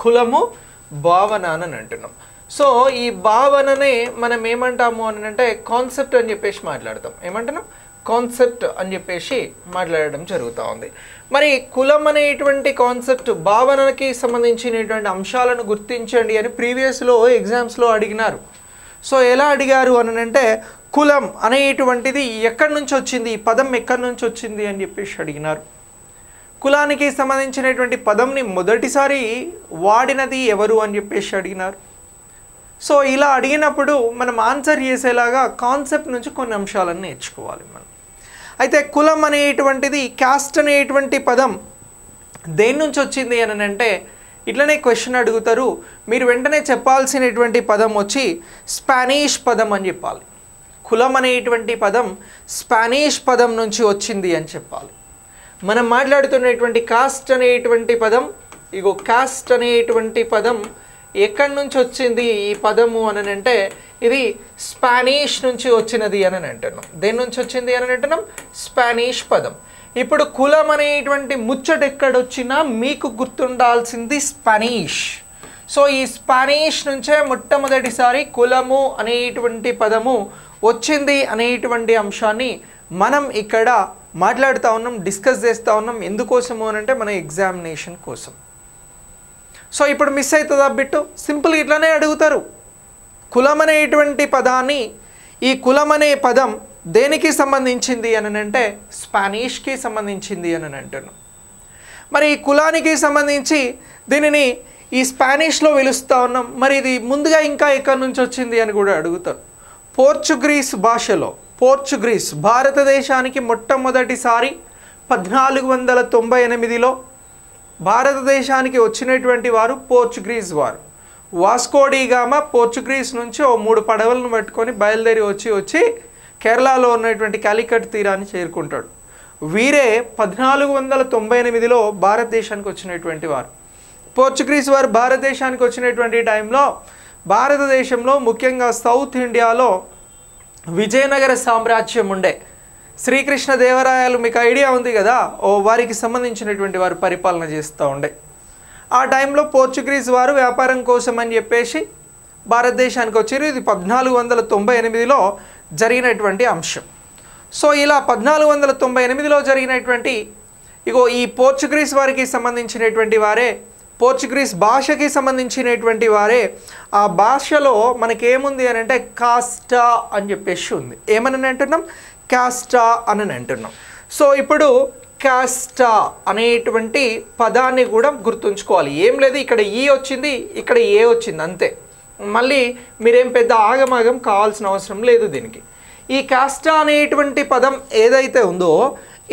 కులము భావన అని అంటున్నాం. సో ఈ భావననే మనం ఏమంటాము అని అంటే కాన్సెప్ట్ అని చెప్పేసి మాట్లాడతాం. ఏమంటున్నాం? కాన్సెప్ట్ అని చెప్పేసి మాట్లాడడం జరుగుతూ ఉంది. మరి కులం అనేటువంటి కాన్సెప్ట్ భావనకి సంబంధించినటువంటి అంశాలను గుర్తించండి అని ప్రీవియస్లో ఎగ్జామ్స్లో అడిగినారు. సో ఎలా అడిగారు అని అంటే కులం అనేటువంటిది ఎక్కడి నుంచి వచ్చింది, ఈ పదం ఎక్కడి నుంచి వచ్చింది అని చెప్పేసి అడిగినారు. కులానికి సంబంధించినటువంటి పదంని మొదటిసారి వాడినది ఎవరు అని చెప్పేసి అడిగినారు. సో ఇలా అడిగినప్పుడు మనం ఆన్సర్ చేసేలాగా కాన్సెప్ట్ నుంచి కొన్ని అంశాలను నేర్చుకోవాలి మనం. అయితే కులం అనేటువంటిది క్యాస్ట్ అనేటువంటి పదం దేని నుంచి వచ్చింది అని అంటే ఇట్లనే క్వశ్చన్ అడుగుతారు. మీరు వెంటనే చెప్పాల్సినటువంటి పదం వచ్చి స్పానిష్ పదం అని చెప్పాలి. కులం అనేటువంటి పదం స్పానిష్ పదం నుంచి వచ్చింది అని చెప్పాలి. మనం మాట్లాడుతున్నటువంటి కాస్ట్ అనేటువంటి పదం, ఇగో కాస్ట్ అనేటువంటి పదం ఎక్కడి నుంచి వచ్చింది ఈ పదము అని అంటే ఇది స్పానిష్ నుంచి వచ్చినది అని అంటున్నాం. దేని నుంచి వచ్చింది అని అంటున్నాం? స్పానిష్ పదం. ఇప్పుడు కులం అనేటువంటి ముచ్చట ఎక్కడొచ్చినా మీకు గుర్తుండాల్సింది స్పానిష్. సో ఈ స్పానిష్ నుంచే మొట్టమొదటిసారి కులము అనేటువంటి పదము వచ్చింది అనేటువంటి అంశాన్ని మనం ఇక్కడ మాట్లాడుతూ ఉన్నాం, డిస్కస్ చేస్తూ ఉన్నాం. ఎందుకోసము అని అంటే మన ఎగ్జామినేషన్ కోసం. సో ఇప్పుడు మిస్ అవుతుందా బిట్టు? సింపుల్ ఇట్లనే అడుగుతారు. కులం అనేటువంటి పదాన్ని, ఈ కులం అనే పదం దేనికి సంబంధించింది అని అంటే స్పానిష్కి సంబంధించింది అని అంటున్నాం. మరి ఈ కులానికి సంబంధించి దీనిని ఈ స్పానిష్లో పిలుస్తూ ఉన్నాం. మరి ఇది ముందుగా ఇంకా ఎక్కడి నుంచి వచ్చింది అని కూడా అడుగుతారు. పోర్చుగీస్ భాషలో, పోర్చుగీస్ భారతదేశానికి మొట్టమొదటిసారి 1498లో భారతదేశానికి వచ్చినటువంటి వారు పోర్చుగీస్ వారు. వాస్కో డి గామా పోర్చుగీస్ నుంచి 3 పడవలను పట్టుకొని బయలుదేరి వచ్చి కేరళలో ఉన్నటువంటి కాలికట్ తీరాన్ని చేరుకుంటాడు. వీరే 1498లో భారతదేశానికి వచ్చినటువంటి వారు. పోర్చుగీస్ వారు భారతదేశానికి వచ్చినటువంటి టైంలో భారతదేశంలో ముఖ్యంగా సౌత్ ఇండియాలో విజయనగర సామ్రాజ్యం ఉండే. శ్రీకృష్ణదేవరాయలు మీకు ఐడియా ఉంది కదా, వారికి సంబంధించినటువంటి వారు పరిపాలన చేస్తూ ఉండే. ఆ టైంలో పోర్చుగీస్ వారు వ్యాపారం కోసం అని చెప్పేసి భారతదేశానికి వచ్చారు. ఇది 1498లో జరిగినటువంటి అంశం. సో ఇలా 1498లో జరిగినటువంటి ఈ పోర్చుగీస్ వారికి సంబంధించినటువంటి వారే, పోర్చుగీస్ భాషకి సంబంధించినటువంటి వారే. ఆ భాషలో మనకేముంది అని అంటే కాస్టా అని చెప్పేసి ఉంది. ఏమని అంటున్నాం? కాస్టా అని అంటున్నాం. సో ఇప్పుడు కాస్టా అనేటువంటి పదాన్ని కూడా గుర్తుంచుకోవాలి. ఏం లేదు, ఇక్కడ ఈ వచ్చింది, ఇక్కడ ఏ వచ్చింది, అంతే. మళ్ళీ మీరేం పెద్ద ఆగమాగం కావాల్సిన అవసరం లేదు దీనికి. ఈ కాస్టా అనేటువంటి పదం ఏదైతే ఉందో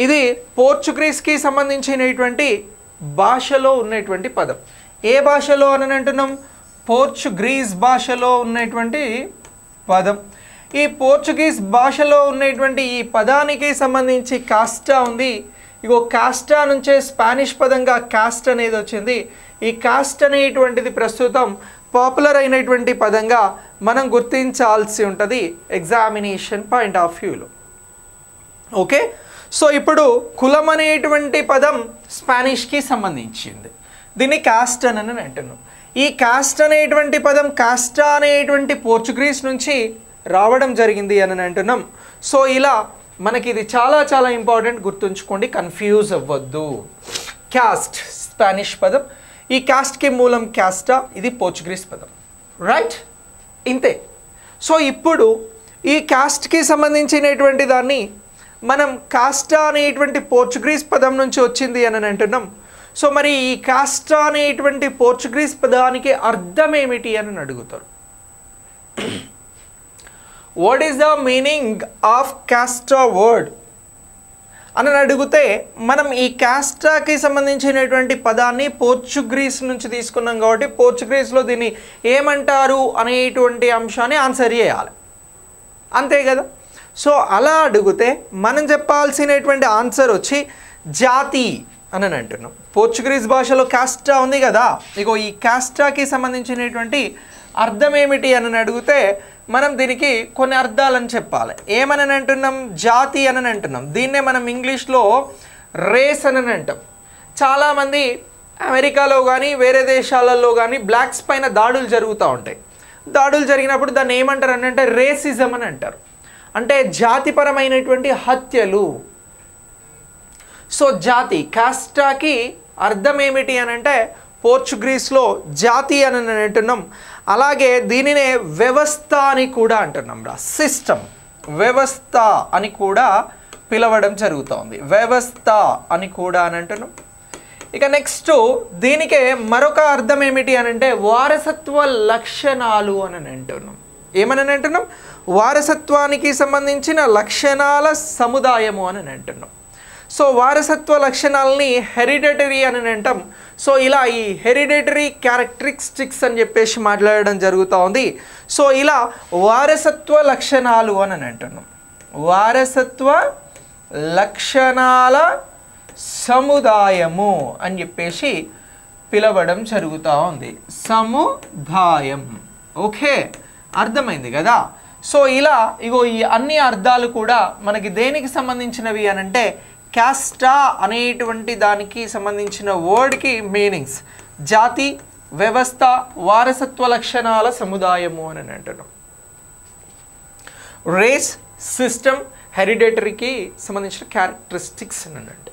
ఇది పోర్చుగీస్కి సంబంధించినటువంటి భాషలో ఉన్నటువంటి పదం. ఏ భాషలో అని అంటున్నాం? పోర్చుగీస్ భాషలో ఉన్నటువంటి పదం. ఈ పోర్చుగీస్ భాషలో ఉన్నటువంటి ఈ పదానికి సంబంధించి కాస్టా ఉంది. కాస్టా నుంచే స్పానిష్ పదంగా కాస్ట్ అనేది వచ్చింది. ఈ కాస్ట్ అనేటువంటిది ప్రస్తుతం పాపులర్ అయినటువంటి పదంగా మనం గుర్తించాల్సి ఉంటుంది ఎగ్జామినేషన్ పాయింట్ ఆఫ్ వ్యూలో. ఓకే, సో ఇప్పుడు కులం అనేటువంటి పదం స్పానిష్కి సంబంధించింది. దీన్ని కాస్ట్ అని అంటున్నాం. ఈ కాస్ట్ అనేటువంటి పదం కాస్టా అనేటువంటి పోర్చుగీస్ నుంచి రావడం జరిగింది అని అంటున్నాం. సో ఇలా మనకి ఇది చాలా చాలా ఇంపార్టెంట్, గుర్తుంచుకోండి, కన్ఫ్యూజ్ అవ్వద్దు. క్యాస్ట్ స్పానిష్ పదం, ఈ క్యాస్ట్కి మూలం క్యాస్టా, ఇది పోర్చుగీస్ పదం, రైట్? ఇంతే. సో ఇప్పుడు ఈ క్యాస్ట్కి సంబంధించినటువంటి దాన్ని మనం కాస్టా అనేటువంటి పోర్చుగీస్ పదం నుంచి వచ్చింది అని అంటున్నాం. సో మరి ఈ కాస్టా అనేటువంటి పోర్చుగీస్ పదానికి అర్థం ఏమిటి అని అడుగుతారు. What is the meaning of కాస్టా వర్డ్ అని అడిగితే మనం ఈ కాస్టాకి సంబంధించినటువంటి పదాన్ని పోర్చుగీస్ నుంచి తీసుకున్నాం కాబట్టి పోర్చుగీస్లో దీన్ని ఏమంటారు అనేటువంటి అంశాన్ని ఆన్సర్ చేయాలి, అంతే కదా. సో అలా అడిగితే మనం చెప్పాల్సినటువంటి ఆన్సర్ వచ్చి జాతి అని అంటున్నాం. పోర్చుగీస్ భాషలో కాస్టా ఉంది కదా, ఈ కాస్టాకి సంబంధించినటువంటి అర్థం ఏమిటి అని అడిగితే మనం దీనికి కొన్ని అర్థాలను చెప్పాలి. ఏమని అంటున్నాం? జాతి అని అంటున్నాం. దీన్నే మనం ఇంగ్లీష్లో రేస్ అని అంటాం. చాలామంది అమెరికాలో కానీ వేరే దేశాలలో కానీ బ్లాక్స్ పైన దాడులు జరుగుతూ ఉంటాయి. దాడులు జరిగినప్పుడు దాన్ని ఏమంటారు అంటే రేసిజం అని అంటారు, అంటే జాతిపరమైనటువంటి హత్యలు. సో జాతి, కాస్టాకి అర్థం ఏమిటి అని అంటే పోర్చుగీస్లో జాతి అని అంటున్నాం. అలాగే దీనినే వ్యవస్థ అని కూడా అంటున్నాం రా, సిస్టమ్, వ్యవస్థ అని కూడా పిలవడం జరుగుతోంది, వ్యవస్థ అని కూడా అని అంటున్నాం. ఇక నెక్స్ట్ దీనికే మరొక అర్థం ఏమిటి అని అంటే వారసత్వ లక్షణాలు అని అంటున్నాం. ఏమని అంటున్నాం? వారసత్వానికి సంబంధించిన లక్షణాల సముదాయము అని అంటున్నాం. సో వారసత్వ లక్షణాలని హెరిడిటరీ అని అంటాం. సో ఇలా ఈ హెరిడిటరీ క్యారెక్టరిస్టిక్స్ అని చెప్పేసి మాట్లాడడం జరుగుతూ ఉంది. సో ఇలా వారసత్వ లక్షణాలు అని అంటున్నాం, వారసత్వ లక్షణాల సముదాయము అని చెప్పేసి పిలవడం జరుగుతూ ఉంది, సముదాయం. ఓకే, అర్థమైంది కదా. సో ఇలా ఇగో ఈ అన్ని అర్థాలు కూడా మనకి దేనికి సంబంధించినవి అని అంటే క్యాస్టా అనేటువంటి దానికి సంబంధించిన వర్డ్కి మీనింగ్స్ జాతి, వ్యవస్థ, వారసత్వ లక్షణాల సముదాయము అని అంటున్నాం. రేస్, సిస్టమ్, హెరిడిటరీకి సంబంధించిన క్యారెక్టరిస్టిక్స్ అని అంటే.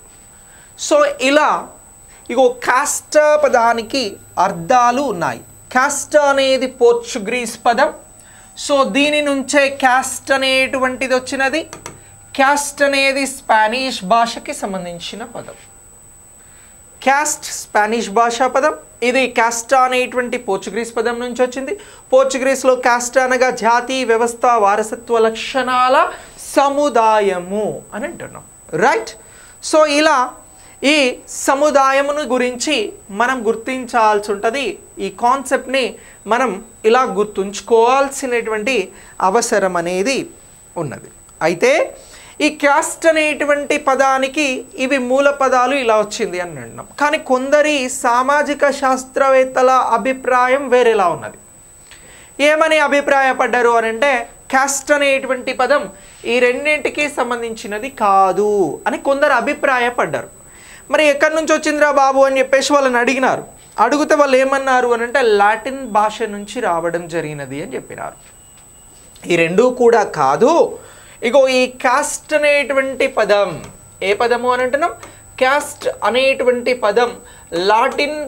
సో ఇలా ఇగో కాస్టా పదానికి అర్థాలు ఉన్నాయి. కాస్టా అనేది పోర్చుగీస్ పదం. సో దీని నుంచే క్యాస్ట్ అనేటువంటిది వచ్చినది. క్యాస్ట్ అనేది స్పానిష్ భాషకి సంబంధించిన పదం. క్యాస్ట్ స్పానిష్ భాషా పదం, ఇది కాస్టా అనేటువంటి పోర్చుగీస్ పదం నుంచి వచ్చింది. పోర్చుగీస్లో కాస్ట్ అనగా జాతి, వ్యవస్థ, వారసత్వ లక్షణాల సముదాయము అని అంటున్నాం, రైట్. సో ఇలా ఈ సముదాయమును గురించి మనం గుర్తించాల్సి ఉంటుంది. ఈ కాన్సెప్ట్ని మనం ఇలా గుర్తుంచుకోవాల్సినటువంటి అవసరం అనేది ఉన్నది. అయితే ఈ క్యాస్ట్ అనేటువంటి పదానికి ఇవి మూల పదాలు ఇలా వచ్చింది అని అంటున్నాం. కానీ కొందరి సామాజిక శాస్త్రవేత్తల అభిప్రాయం వేరేలా ఉన్నది. ఏమని అభిప్రాయపడ్డారు అని అంటే క్యాస్ట్ అనేటువంటి పదం ఈ రెండింటికి సంబంధించినది కాదు అని కొందరు అభిప్రాయపడ్డారు. మరి ఎక్కడి నుంచి వచ్చిందిరా బాబు అని చెప్పేసి వాళ్ళని అడిగినారు. అడిగితే వాళ్ళు ఏమన్నారు అని అంటే లాటిన్ భాష నుంచి రావడం జరిగినది అని చెప్పినారు. ఈ రెండూ కూడా కాదు. ఇగో ఈ కాస్ట్ అనేటువంటి పదం ఏ పదము అని అంటున్నాం? క్యాస్ట్ అనేటువంటి పదం లాటిన్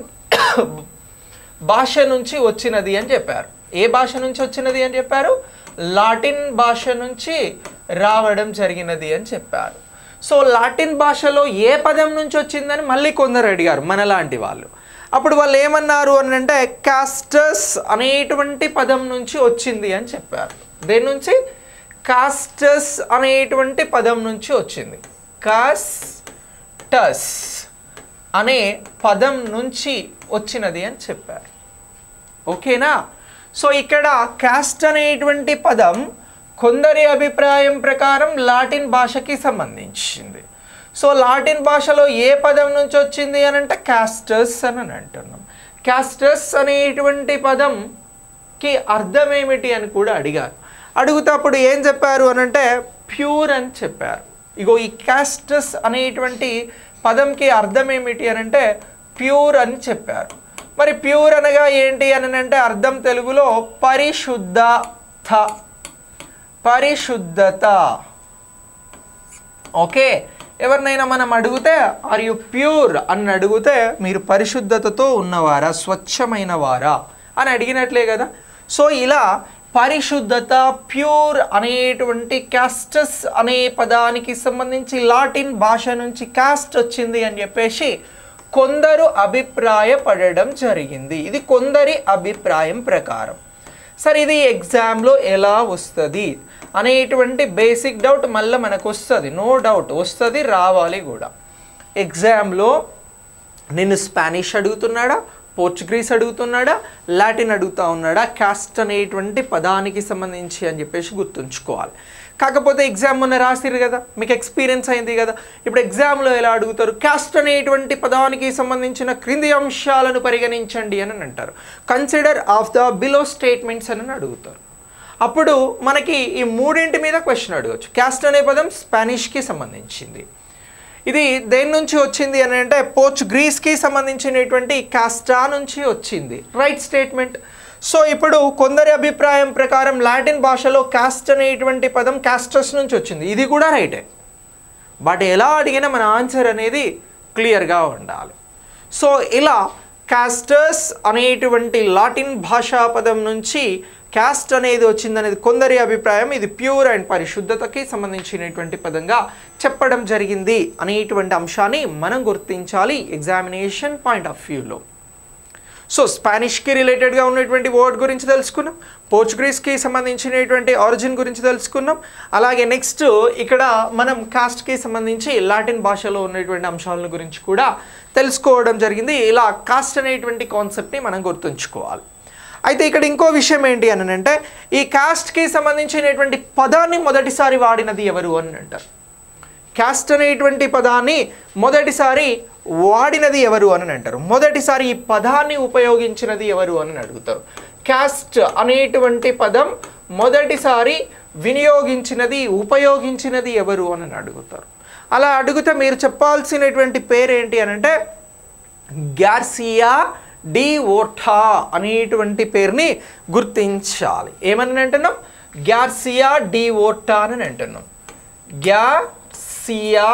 భాష నుంచి వచ్చినది అని చెప్పారు. ఏ భాష నుంచి వచ్చినది అని చెప్పారు? లాటిన్ భాష నుంచి రావడం జరిగినది అని చెప్పారు. సో లాటిన్ భాషలో ఏ పదం నుంచి వచ్చిందని మళ్ళీ కొందరు అడిగారు మనలాంటి వాళ్ళు. అప్పుడు వాళ్ళు ఏమన్నారు అని అంటే కాస్టస్ అనేటువంటి పదం నుంచి వచ్చింది అని చెప్పారు. దేని నుంచి? కాస్టస్ అనేటువంటి పదం నుంచి వచ్చింది. కాస్టస్ అనే పదం నుంచి వచ్చినది అని చెప్పారు. ఓకేనా? సో ఇక్కడ కాస్ట్ అనేటువంటి పదం కొందరి అభిప్రాయం ప్రకారం లాటిన్ భాషకి సంబంధించింది. సో లాటిన్ భాషలో ఏ పదం నుంచి వచ్చింది అని అంటే కాస్టస్ అని అంటున్నాం. కాస్టస్ అనేటువంటి పదంకి అర్థం ఏమిటి అని కూడా అడిగారు. అడిగితే అప్పుడు ఏం చెప్పారు అని అంటే ప్యూర్ అని చెప్పారు. ఇగో ఈ కాస్టస్ అనేటువంటి పదంకి అర్థం ఏమిటి అని అంటే ప్యూర్ అని చెప్పారు. మరి ప్యూర్ అనగా ఏంటి అని అంటే అర్థం తెలుగులో పరిశుద్ధత, పరిశుద్ధత. ఓకే, ఎవరినైనా మనం అడిగితే ఆర్ యు ప్యూర్ అని అడిగితే మీరు పరిశుద్ధతతో ఉన్నవారా, స్వచ్ఛమైన వారా అని అడిగినట్లే కదా. సో ఇలా పరిశుద్ధత, ప్యూర్ అనేటువంటి కాస్టస్ అనే పదానికి సంబంధించి లాటిన్ భాష నుంచి కాస్ట్ వచ్చింది అని చెప్పేసి కొందరు అభిప్రాయపడడం జరిగింది. ఇది కొందరి అభిప్రాయం ప్రకారం. సరే, ఇది ఎగ్జామ్లో ఎలా వస్తుంది అనేటువంటి బేసిక్ డౌట్ మళ్ళీ మనకు వస్తుంది. నో డౌట్ వస్తుంది, రావాలి కూడా. ఎగ్జామ్లో నిన్ను స్పానిష్ అడుగుతున్నాడా, పోర్చుగీస్ అడుగుతున్నాడా, లాటిన్ అడుగుతూ ఉన్నాడా కాస్ట్ అనేటువంటి పదానికి సంబంధించి అని చెప్పేసి గుర్తుంచుకోవాలి. కాకపోతే ఎగ్జామ్ మొన్న రాసిరు కదా, మీకు ఎక్స్పీరియన్స్ అయింది కదా. ఇప్పుడు ఎగ్జామ్లో ఎలా అడుగుతారు? కాస్ట్ అనేటువంటి పదానికి సంబంధించిన క్రింది అంశాలను పరిగణించండి అని అంటారు. Consider of the below statements అని అడుగుతారు. అప్పుడు మనకి ఈ మూడింటి మీద క్వశ్చన్ అడగచ్చు. కాస్ట్ అనే పదం స్పానిష్కి సంబంధించింది. ఇది దేని నుంచి వచ్చింది అని అంటే పోర్చుగీస్కి సంబంధించినటువంటి కాస్టా నుంచి వచ్చింది. Right statement. సో ఇప్పుడు కొందరి అభిప్రాయం ప్రకారం లాటిన్ భాషలో కాస్ట్ అనేటువంటి పదం కాస్టస్ నుంచి వచ్చింది. ఇది కూడా రైటే. బట్ ఎలా అడిగినా మన ఆన్సర్ అనేది క్లియర్గా ఉండాలి. సో ఇలా కాస్టస్ అనేటువంటి లాటిన్ భాషా పదం నుంచి క్యాస్ట్ అనేది వచ్చిందనేది కొందరి అభిప్రాయం. ఇది ప్యూర్ అండ్ పరిశుద్ధతకి సంబంధించినటువంటి పదంగా చెప్పడం జరిగింది అనేటువంటి అంశాన్ని మనం గుర్తించాలి ఎగ్జామినేషన్ పాయింట్ ఆఫ్ వ్యూలో. సో స్పానిష్కి రిలేటెడ్గా ఉన్నటువంటి వర్డ్ గురించి తెలుసుకున్నాం, పోర్చుగీస్కి సంబంధించినటువంటి ఆరిజిన్ గురించి తెలుసుకున్నాం. అలాగే నెక్స్ట్ ఇక్కడ మనం కాస్ట్కి సంబంధించి లాటిన్ భాషలో ఉన్నటువంటి అంశాల గురించి కూడా తెలుసుకోవడం జరిగింది. ఇలా కాస్ట్ అనేటువంటి కాన్సెప్ట్ని మనం గుర్తుంచుకోవాలి. అయితే ఇక్కడ ఇంకో విషయం ఏంటి అని అంటే ఈ కాస్ట్కి సంబంధించినటువంటి పదాన్ని మొదటిసారి వాడినది ఎవరు అని అంటారు. కాస్ట్ అనేటువంటి పదాన్ని మొదటిసారి వాడినది ఎవరు అని అంటారు. మొదటిసారి ఈ పదాన్ని ఉపయోగించినది ఎవరు అని అడుగుతారు. కాస్ట్ అనేటువంటి పదం మొదటిసారి వినియోగించినది ఉపయోగించినది ఎవరు అని అడుగుతారు. అలా అడిగితే మీరు చెప్పాల్సినటువంటి పేరేంటి అని అంటే గార్సియా డి ఓర్టా అనేటువంటి పేరుని గుర్తించాలి. ఏమని అంటున్నాం? గార్సియా డి ఓర్టా అని అంటున్నాం. Garcia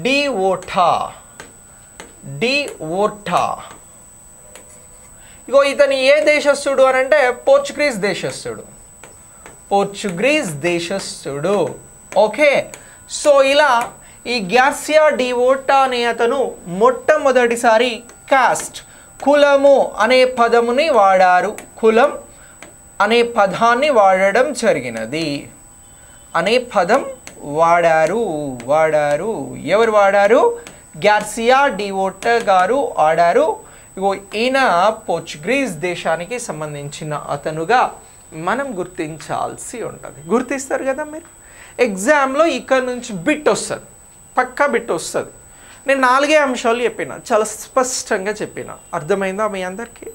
de Orta, de Orta. ఇగో ఇతను ఏ దేశస్థుడు అని అంటే పోర్చుగీస్ దేశస్థుడు, పోర్చుగీస్ దేశస్థుడు. ఓకే. సో ఇలా ఈ గార్సియా డి ఓర్టా అనే అతను మొట్టమొదటిసారి కాస్ట్, కులము అనే పదముని వాడారు. కులం అనే పదాన్ని వాడడం జరిగినది. అనే పదం వాడారు. ఎవరు వాడారు? గార్సియా డి ఓర్టా గారు వాడారు. ఇగో ఈయన పోర్చుగీస్ దేశానికి సంబంధించిన అతనుగా మనం గుర్తించాల్సి ఉంటుంది. గుర్తిస్తారు కదా మీరు ఎగ్జామ్లో. ఇక్కడ నుంచి బిట్ వస్తుంది, పక్కా బిట్ వస్తుంది. నేను 4 అంశాలు చెప్పిన, చాలా స్పష్టంగా చెప్పిన. అర్థమైందా మీ అందరికీ?